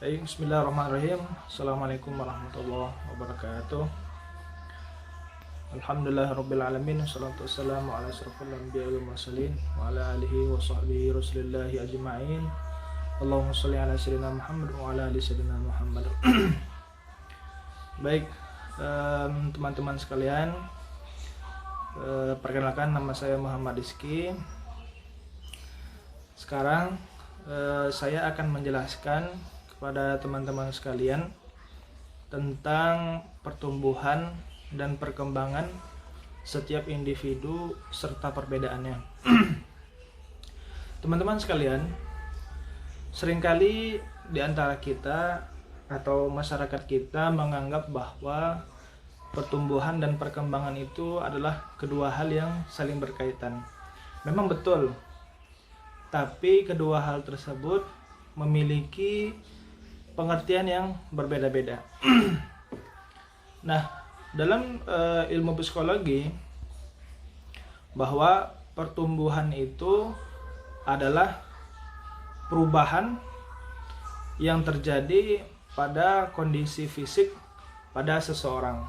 Baik, bismillahirrahmanirrahim. Assalamualaikum warahmatullahi wabarakatuh. Alhamdulillahirabbil alamin. Wassalatu wassalamu ala asyrofil anbiya'i wal mursalin wa ala alihi wa sahbihi rasulillahi ajma'in. Allahumma shalli ala sayyidina Muhammad wa ala ali sayyidina Muhammad. Baik, teman-teman sekalian, perkenalkan nama saya Muhammad Rizky. Sekarang saya akan menjelaskan kepada teman-teman sekalian tentang pertumbuhan dan perkembangan setiap individu serta perbedaannya. Teman-teman sekalian, seringkali di antara kita atau masyarakat kita menganggap bahwa pertumbuhan dan perkembangan itu adalah kedua hal yang saling berkaitan. Memang betul, tapi kedua hal tersebut memiliki pengertian yang berbeda-beda. Nah, dalam ilmu psikologi, bahwa pertumbuhan itu adalah perubahan yang terjadi pada kondisi fisik pada seseorang.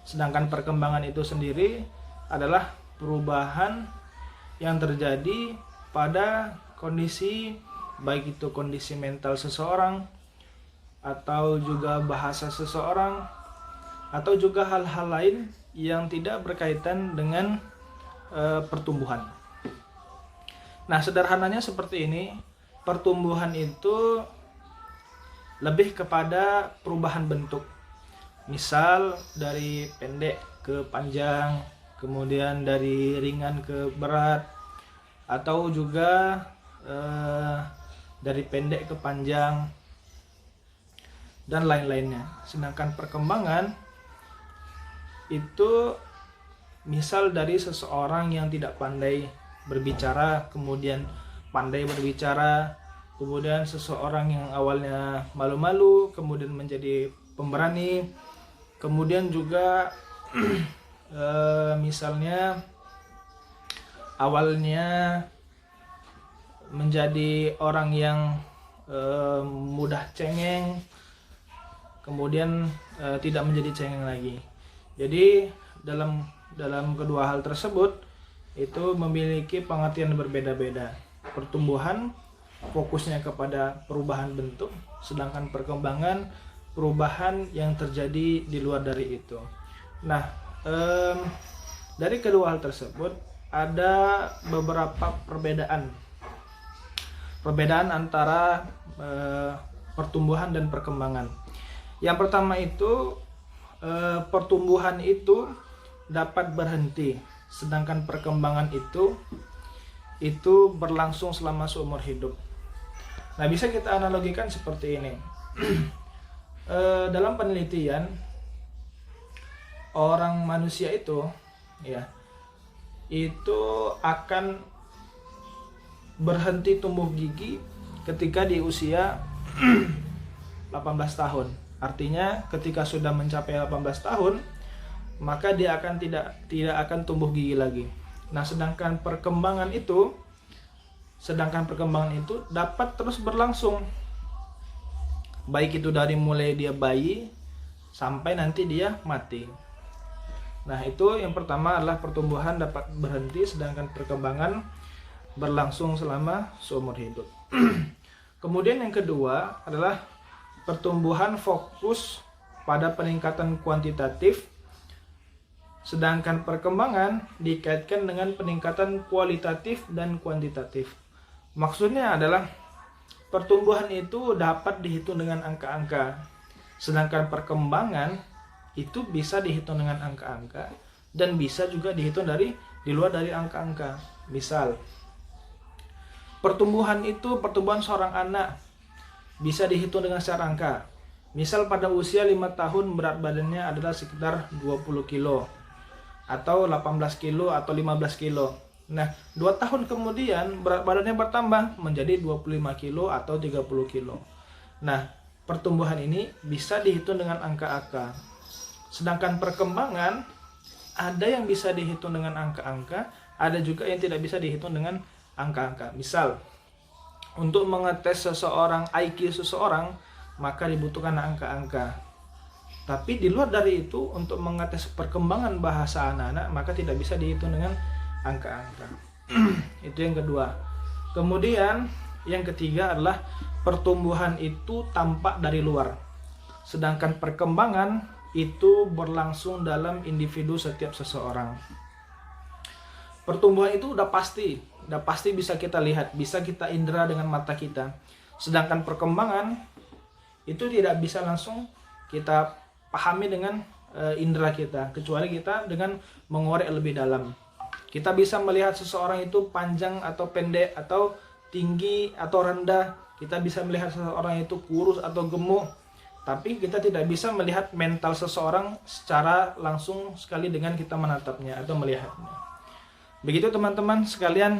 Sedangkan perkembangan itu sendiri adalah perubahan yang terjadi pada kondisi, baik itu kondisi mental seseorang, atau juga bahasa seseorang, atau juga hal-hal lain yang tidak berkaitan dengan pertumbuhan. Nah, sederhananya seperti ini, pertumbuhan itu lebih kepada perubahan bentuk. Misal dari pendek ke panjang, kemudian dari ringan ke berat, atau juga dari pendek ke panjang, dan lain-lainnya. Sedangkan perkembangan itu misal dari seseorang yang tidak pandai berbicara kemudian pandai berbicara, kemudian seseorang yang awalnya malu-malu kemudian menjadi pemberani, kemudian juga misalnya awalnya menjadi orang yang mudah cengeng, kemudian tidak menjadi cengeng lagi. Jadi dalam kedua hal tersebut itu memiliki pengertian berbeda-beda. Pertumbuhan fokusnya kepada perubahan bentuk, sedangkan perkembangan perubahan yang terjadi di luar dari itu. Nah, dari kedua hal tersebut ada beberapa perbedaan antara pertumbuhan dan perkembangan. Yang pertama itu pertumbuhan itu dapat berhenti, sedangkan perkembangan itu berlangsung selama seumur hidup. Nah, bisa kita analogikan seperti ini. Dalam penelitian, orang manusia itu akan berhenti tumbuh gigi ketika di usia 18 tahun. Artinya ketika sudah mencapai 18 tahun, maka dia akan tidak akan tumbuh gigi lagi. Nah, sedangkan perkembangan itu dapat terus berlangsung. Baik itu dari mulai dia bayi sampai nanti dia mati. Nah, itu yang pertama adalah pertumbuhan dapat berhenti, sedangkan perkembangan berlangsung selama seumur hidup. Kemudian yang kedua adalah pertumbuhan fokus pada peningkatan kuantitatif, sedangkan perkembangan dikaitkan dengan peningkatan kualitatif dan kuantitatif. Maksudnya adalah pertumbuhan itu dapat dihitung dengan angka-angka, sedangkan perkembangan itu bisa dihitung dengan angka-angka dan bisa juga dihitung di luar dari angka-angka. Misal, pertumbuhan seorang anak bisa dihitung dengan secara angka. Misal pada usia 5 tahun berat badannya adalah sekitar 20 kilo atau 18 kilo atau 15 kilo. Nah, 2 tahun kemudian berat badannya bertambah menjadi 25 kilo atau 30 kilo. Nah, pertumbuhan ini bisa dihitung dengan angka-angka. Sedangkan perkembangan ada yang bisa dihitung dengan angka-angka, ada juga yang tidak bisa dihitung dengan angka-angka. Misal, untuk mengetes seseorang, IQ seseorang, maka dibutuhkan angka-angka. Tapi di luar dari itu, untuk mengetes perkembangan bahasa anak-anak, maka tidak bisa dihitung dengan angka-angka. Itu yang kedua. Kemudian yang ketiga adalah pertumbuhan itu tampak dari luar, sedangkan perkembangan itu berlangsung dalam individu setiap seseorang. Pertumbuhan itu udah pasti bisa kita lihat, bisa kita indera dengan mata kita. Sedangkan perkembangan itu tidak bisa langsung kita pahami dengan indera kita, kecuali kita dengan mengorek lebih dalam. Kita bisa melihat seseorang itu panjang atau pendek, atau tinggi atau rendah. Kita bisa melihat seseorang itu kurus atau gemuk. Tapi kita tidak bisa melihat mental seseorang secara langsung sekali dengan kita menatapnya atau melihatnya. Begitu teman-teman sekalian,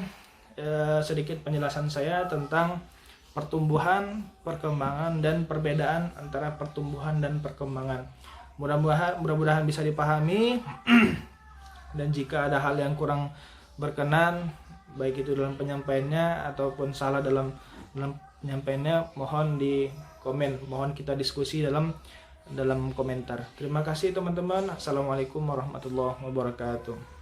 sedikit penjelasan saya tentang pertumbuhan, perkembangan, dan perbedaan antara pertumbuhan dan perkembangan. Mudah-mudahan bisa dipahami. Dan jika ada hal yang kurang berkenan, baik itu dalam penyampaiannya ataupun salah dalam penyampaiannya, mohon di komen, mohon kita diskusi dalam komentar. Terima kasih teman-teman. Assalamualaikum warahmatullahi wabarakatuh.